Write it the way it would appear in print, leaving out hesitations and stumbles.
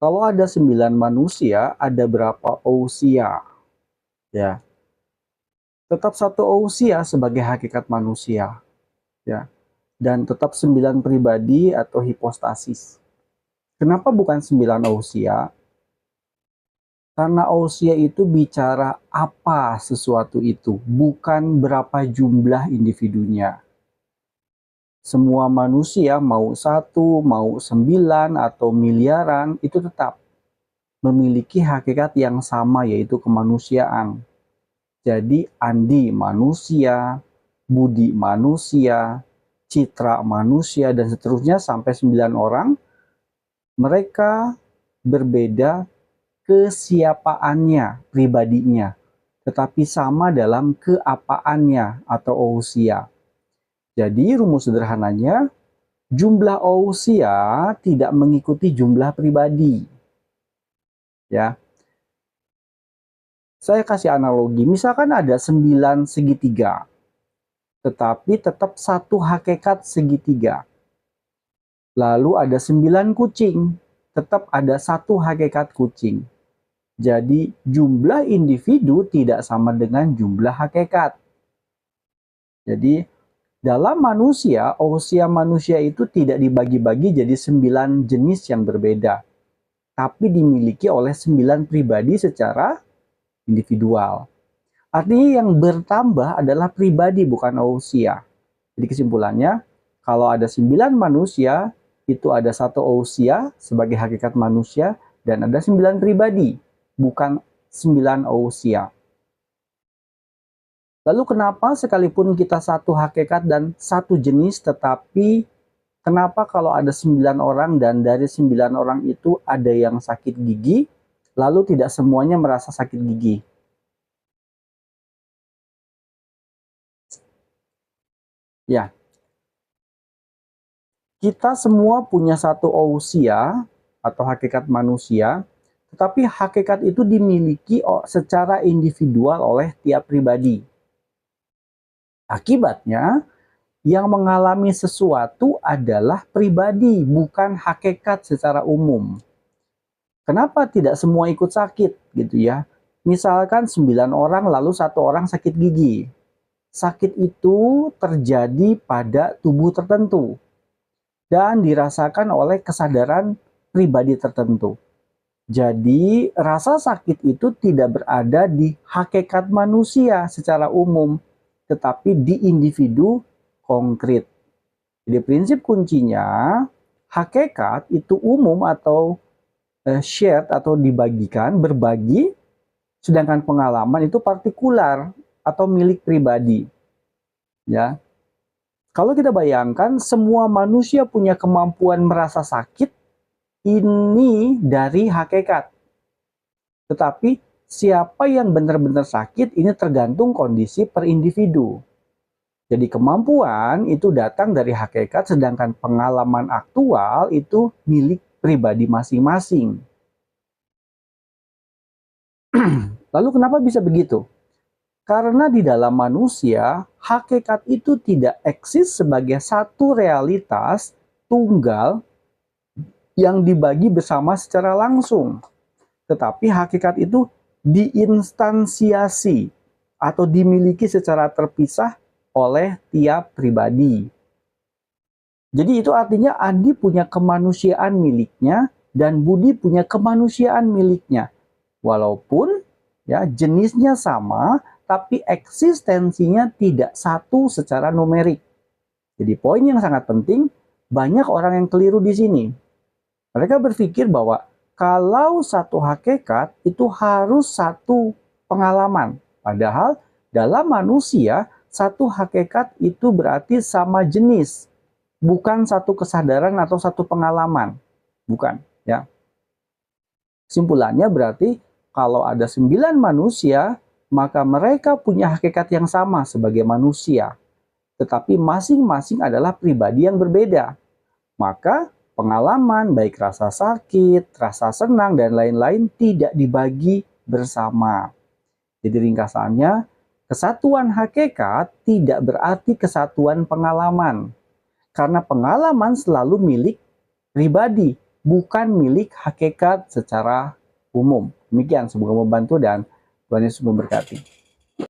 Kalau ada 9 manusia, ada berapa ousia? Ya, tetap satu ousia sebagai hakikat manusia, ya. Dan tetap 9 pribadi atau hipostasis. Kenapa bukan 9 ousia? Karena ousia itu bicara apa sesuatu itu, bukan berapa jumlah individunya. Semua manusia mau 1, mau 9 atau miliaran, itu tetap memiliki hakikat yang sama, yaitu kemanusiaan. Jadi Andi manusia, Budi manusia, Citra manusia, dan seterusnya sampai 9 orang. Mereka berbeda kesiapaannya, pribadinya, tetapi sama dalam keapaannya atau ousia. Jadi rumus sederhananya, jumlah ousia tidak mengikuti jumlah pribadi. Ya, saya kasih analogi, misalkan ada 9 segitiga, tetapi tetap satu hakikat segitiga. Lalu ada 9 kucing, tetap ada satu hakikat kucing. Jadi jumlah individu tidak sama dengan jumlah hakikat. Jadi dalam manusia, ousia manusia itu tidak dibagi-bagi jadi 9 jenis yang berbeda, tapi dimiliki oleh 9 pribadi secara individual. Artinya yang bertambah adalah pribadi, bukan ousia. Jadi kesimpulannya, kalau ada 9 manusia, itu ada satu ousia sebagai hakikat manusia, dan ada 9 pribadi, bukan 9 ousia. Lalu kenapa sekalipun kita satu hakikat dan satu jenis, tetapi kenapa kalau ada 9 orang dan dari 9 orang itu ada yang sakit gigi, lalu tidak semuanya merasa sakit gigi? Ya, kita semua punya satu ousia atau hakikat manusia, tetapi hakikat itu dimiliki secara individual oleh tiap pribadi. Akibatnya, yang mengalami sesuatu adalah pribadi, bukan hakikat secara umum. Kenapa tidak semua ikut sakit gitu ya? Misalkan 9 orang lalu satu orang sakit gigi. Sakit itu terjadi pada tubuh tertentu dan dirasakan oleh kesadaran pribadi tertentu. Jadi rasa sakit itu tidak berada di hakikat manusia secara umum, tetapi di individu konkret. Jadi prinsip kuncinya, hakikat itu umum atau shared atau dibagikan, berbagi, sedangkan pengalaman itu partikular atau milik pribadi. Ya, kalau kita bayangkan semua manusia punya kemampuan merasa sakit, ini dari hakikat. Tetapi siapa yang benar-benar sakit ini tergantung kondisi per individu. Jadi kemampuan itu datang dari hakikat, sedangkan pengalaman aktual itu milik pribadi masing-masing. Lalu kenapa bisa begitu? Karena di dalam manusia, hakikat itu tidak eksis sebagai satu realitas tunggal yang dibagi bersama secara langsung. Tetapi hakikat itu diinstansiasi atau dimiliki secara terpisah oleh tiap pribadi. Jadi itu artinya Andi punya kemanusiaan miliknya dan Budi punya kemanusiaan miliknya. Walaupun ya jenisnya sama, tapi eksistensinya tidak satu secara numerik. Jadi poin yang sangat penting, banyak orang yang keliru di sini. Mereka berpikir bahwa kalau satu hakikat itu harus satu pengalaman. Padahal dalam manusia, satu hakikat itu berarti sama jenis. Bukan satu kesadaran atau satu pengalaman. Bukan. Ya. Kesimpulannya berarti kalau ada 9 manusia, maka mereka punya hakikat yang sama sebagai manusia. Tetapi masing-masing adalah pribadi yang berbeda. Maka pengalaman baik rasa sakit, rasa senang, dan lain-lain tidak dibagi bersama. Jadi ringkasannya, kesatuan hakikat tidak berarti kesatuan pengalaman. Karena pengalaman selalu milik pribadi, bukan milik hakikat secara umum. Demikian, semoga membantu dan Tuhan Yesus memberkati.